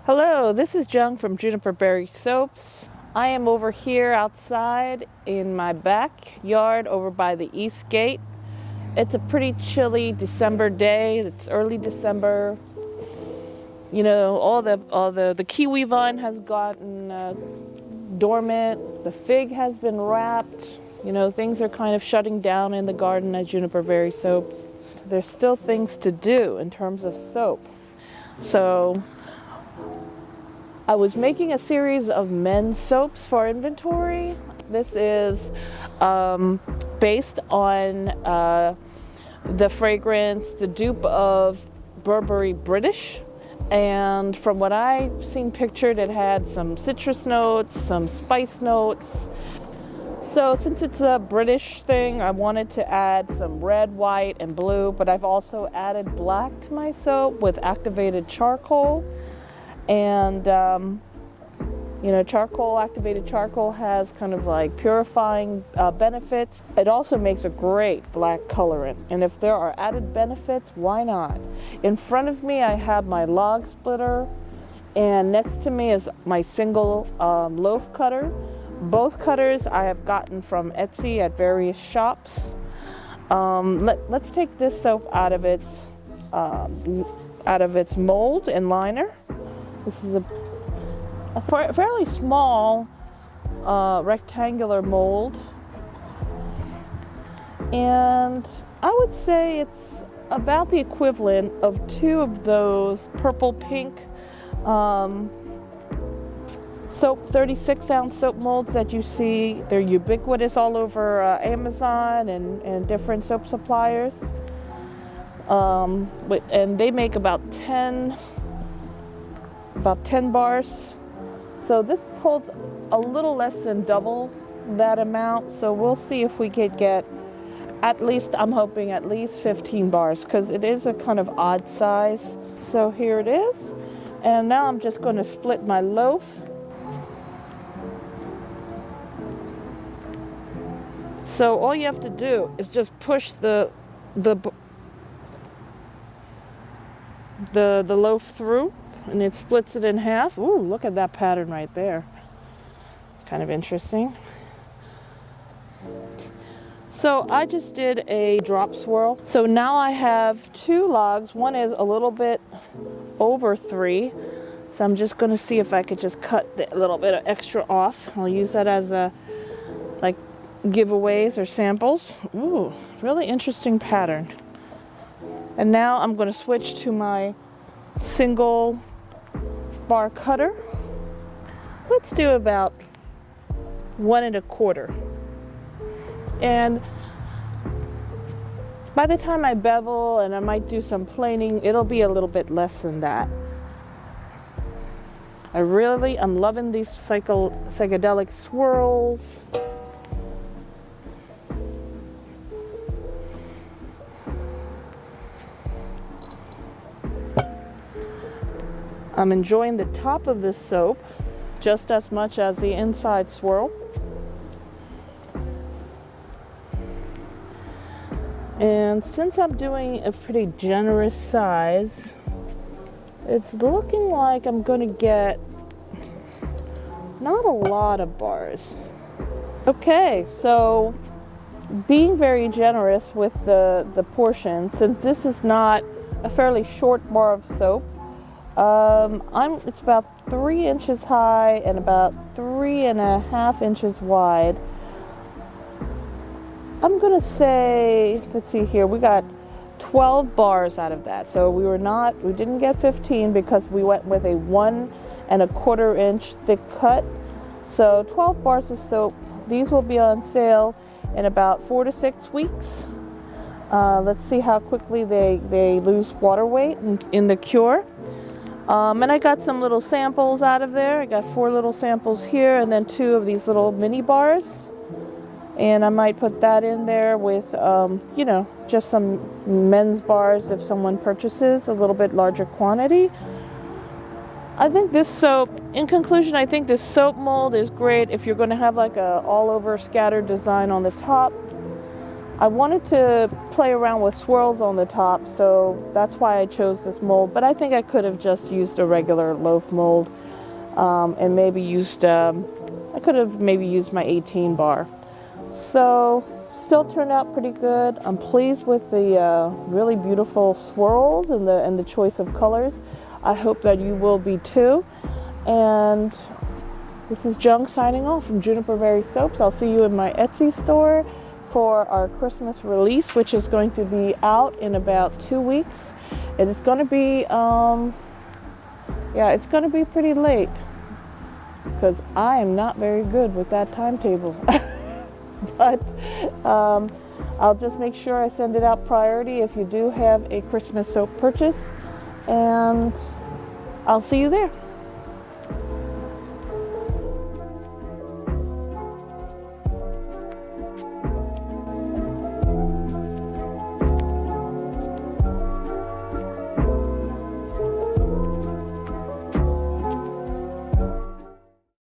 Hello, this is Jung from Burburry Soaps. I am over here outside in my backyard over by the East Gate. It's a pretty chilly December day. It's early December. You know, all the kiwi vine has gotten dormant. The fig has been wrapped. You know, things are kind of shutting down in the garden at Burburry Soaps. There's still things to do in terms of soap. So I was making a series of men's soaps for inventory. This is based on the fragrance, the dupe of Burburry British. And from what I've seen pictured, it had some citrus notes, some spice notes. So since it's a British thing, I wanted to add some red, white, and blue, but I've also added black to my soap with activated charcoal. And, you know, activated charcoal has kind of like purifying benefits. It also makes a great black colorant. And if there are added benefits, why not? In front of me, I have my log splitter. And next to me is my single loaf cutter. Both cutters I have gotten from Etsy at various shops. Let's take this soap out of its mold and liner. This is a fairly small rectangular mold, and I would say it's about the equivalent of two of those purple-pink soap 36-ounce soap molds that you see. They're ubiquitous all over Amazon and different soap suppliers, and they make about 10 bars. So this holds a little less than double that amount. So we'll see if we could get at least, I'm hoping at least 15 bars, because it is a kind of odd size. So here it is. And now I'm just going to split my loaf. So all you have to do is just push the loaf through, and it splits it in half. Ooh, look at that pattern right there. Kind of interesting. So I just did a drop swirl. So now I have two logs. One is a little bit over 3. So I'm just going to see if I could just cut a little bit of extra off. I'll use that as a like giveaways or samples. Ooh, really interesting pattern. And now I'm going to switch to my single bar cutter. Let's do about 1 1/4. And by the time I bevel and I might do some planing, it'll be a little bit less than that. I'm loving these psychedelic swirls. I'm enjoying the top of this soap just as much as the inside swirl. And since I'm doing a pretty generous size, it's looking like I'm going to get not a lot of bars. Okay, so being very generous with the portion, since this is not a fairly short bar of soap, it's about 3 inches high and about 3.5 inches wide. I'm gonna say, let's see here, we got 12 bars out of that. So we didn't get 15 because we went with a 1 1/4 inch thick cut. So 12 bars of soap. These will be on sale in about 4 to 6 weeks. Let's see how quickly they lose water weight in the cure. And I got some little samples out of there. I got 4 little samples here and then 2 of these little mini bars. And I might put that in there with, you know, just some men's bars if someone purchases a little bit larger quantity. I think this soap, in conclusion, I think this soap mold is great if you're going to have like a all over scattered design on the top. I wanted to play around with swirls on the top, so that's why I chose this mold. But I think I could have just used a regular loaf mold, and maybe used, I could have maybe used my 18 bar. So still turned out pretty good. I'm pleased with the really beautiful swirls and the choice of colors. I hope that you will be too. And this is Jung signing off from Juniper Berry Soaps. I'll see you in my Etsy store for our Christmas release, which is going to be out in about 2 weeks. And it's going to be, it's going to be pretty late because I am not very good with that timetable. But I'll just make sure I send it out priority if you do have a Christmas soap purchase. And I'll see you there.